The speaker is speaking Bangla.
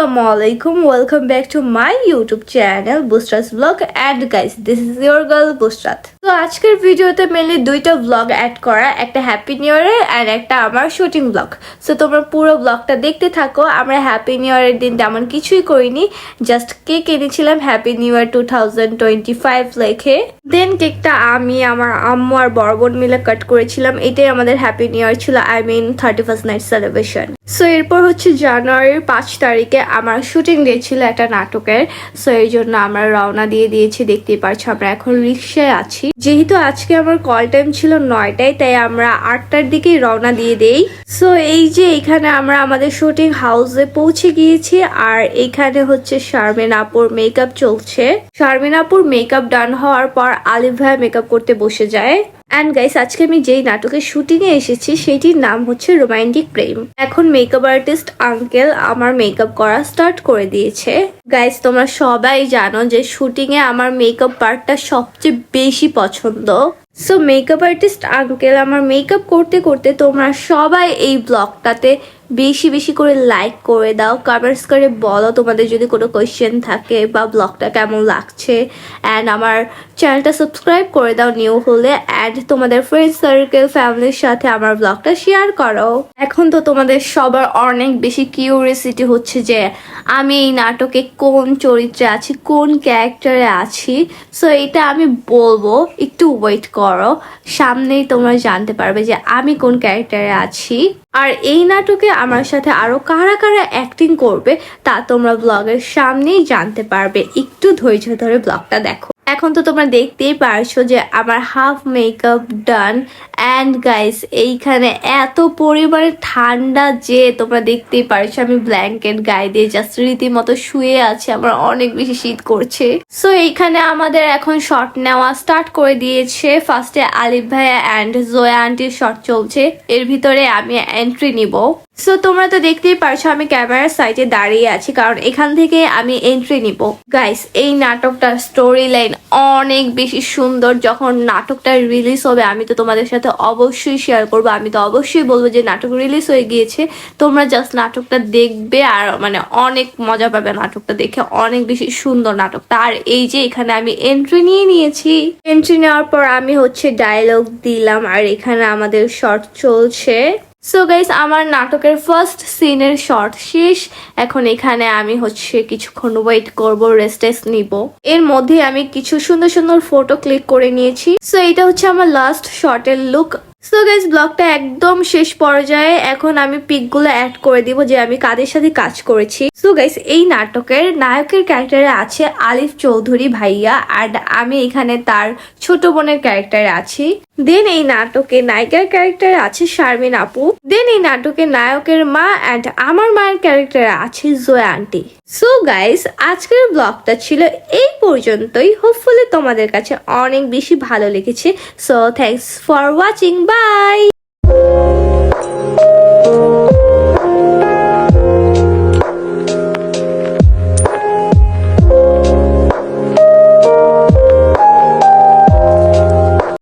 Assalamualaikum, welcome back to my YouTube channel Busrat's Vlog and guys this is your girl Busrat. তো আজকের ভিডিওতে মেনলি দুইটা ব্লগ অ্যাড করা, একটা হ্যাপি নিউ ইয়ার এন্ড একটা আমার শুটিং ব্লগ। সো তোমরা পুরো ব্লগটা দেখতে থাকো। আমরা হ্যাপি নিউ ইয়ারের দিন তেমন কিছুই করিনি, জাস্ট কেক এনেছিলাম হ্যাপি নিউ ইয়ার 2025 লেখে। দেন কেকটা আমি আমার আম্মু আর বড় বোন মিলে কাট করেছিলাম। এটাই আমাদের হ্যাপি নিউ ইয়ার ছিল, I mean 31st night celebration. So এরপর হচ্ছে জানুয়ারির 5 তারিখে আমার শুটিং ডে ছিল একটা নাটকের। সো এই জন্য আমরা রওনা দিয়ে দিয়েছি, দেখতেই পাচ্ছ আমরা এখন রিক্সায় আছি। যেহেতু আজকে আমার কল টাইম ছিল 9টায়, তাই আমরা 8টার দিকেই রওনা দিয়ে দেই। সো এই যে এখানে আমরা আমাদের শুটিং হাউসে পৌঁছে গিয়েছি, আর এখানে হচ্ছে শারমিন আপুর মেকআপ চলছে। শারমিন আপুর মেকআপ ডান হওয়ার পর আলিফ ভাইয়া মেকআপ করতে বসে যায়। অ্যান্ড গাইস আজকে আমি যেই নাটকের শুটিং এ এসেছি সেটির নাম হচ্ছে রোমান্টিক প্রেম। এখন মেকআপ আর্টিস্ট আঙ্কেল আমার মেকআপ করা স্টার্ট করে দিয়েছে। গাইস তোমরা সবাই জানো যে শুটিং এ আমার মেকআপ পার্টটা সবচেয়ে বেশি পছন্দ। সো মেকআপ আর্টিস্ট আঙ্কেল আমার মেকআপ করতে করতে তোমরা সবাই এই ব্লগটাতে বেশি বেশি করে লাইক করে দাও, কমেন্টস করে বলো তোমাদের যদি কোনো কোয়েশ্চেন থাকে বা ব্লগটা কেমন লাগছে। অ্যান্ড আমার চ্যানেলটা সাবস্ক্রাইব করে দাও নিউ হলে, অ্যান্ড তোমাদের ফ্রেন্ড সার্কেল ফ্যামিলির সাথে আমার ব্লগটা শেয়ার করো। এখন তো তোমাদের সবার অনেক বেশি কিউরিয়াসিটি হচ্ছে যে আমি এই নাটকে কোন চরিত্রে আছি, কোন ক্যারেক্টারে আছি। সো এটা আমি বলবো, একটু ওয়েট করো, সামনেই তোমরা জানতে পারবে যে আমি কোন ক্যারেক্টারে আছি। আর এই নাটকে আমার সাথে আরো কারা কারা অ্যাক্টিং করবে তা তোমরা ব্লগের সামনেই জানতে পারবে। একটু ধৈর্য ধরে ব্লগটা দেখো। এখন তো তোমরা দেখতেই পারছো যে আমার half makeup done. And guys এইখানে এত পরিমাণে ঠান্ডা যে তোমরা দেখতেই পারছো আমি ব্ল্যাঙ্কেট গায়ে দিয়ে জাস্ট রীতিমতো শুয়ে আছি, আমার অনেক বেশি শীত করছে। সো এইখানে আমাদের এখন শট নেওয়া স্টার্ট করে দিয়েছে। ফার্স্টে আলিফ ভাইয়া অ্যান্ড জয়া আন্টির শট চলছে, এর ভিতরে আমি এন্ট্রি নিব। সো তোমরা তো দেখতেই পারছো আমি ক্যামেরার সাইডে দাঁড়িয়ে আছি, কারণ এখান থেকে আমি এন্ট্রি নিব। গাইস এই নাটকটার স্টোরি লাইন অনেক বেশি সুন্দর। যখন নাটকটা রিলিজ হবে আমি তো তোমাদের সাথে অবশ্যই শেয়ার করবো, আমি তো অবশ্যই বলবো যে নাটক রিলিজ হয়ে গিয়েছে। তোমরা জাস্ট নাটকটা দেখবে আর মানে অনেক মজা পাবে নাটকটা দেখে, অনেক বেশি সুন্দর নাটকটা। আর এই যে এখানে আমি এন্ট্রি নিয়ে নিয়েছি। এন্ট্রি নেওয়ার পর আমি হচ্ছে ডায়লগ দিলাম, আর এখানে আমাদের শর্ট চলছে। সো গাইস আমার নাটকের ফার্স্ট সিনের শর্ট শেষ। এখন এখানে আমি হচ্ছে কিছুক্ষণ ওয়েট করব, রেস্টেস নিব। এর মধ্যে আমি কিছু সুন্দর সুন্দর ফটো ক্লিক করে নিয়েছি। সো এটা হচ্ছে আমার লাস্ট শর্টের লুক। সো গাইস ব্লগটা একদম শেষ পর্যায়ে। এখন আমি পিকগুলো অ্যাড করে দিব যে আমি কাদের সাথে কাজ করেছি। সো গাইস এই নাটকের নায়কের ক্যারেক্টারে আছে আলিফ চৌধুরী ভাইয়া, আর আমি এখানে তার ছোট বোনের ক্যারেক্টারে আছি। দেন এই নাটকে নায়িকার ক্যারেক্টারে আছে শারমিন আপু। দেন এই নাটকে নায়কের মা অ্যান্ড আমার মায়ের ক্যারেক্টারে আছে জয়া আন্টি। সো গাইস আজকের ব্লগটা ছিল এই পর্যন্তই। হোপফুলি তোমাদের কাছে অনেক বেশি ভালো লেগেছে। So thanks for watching, by.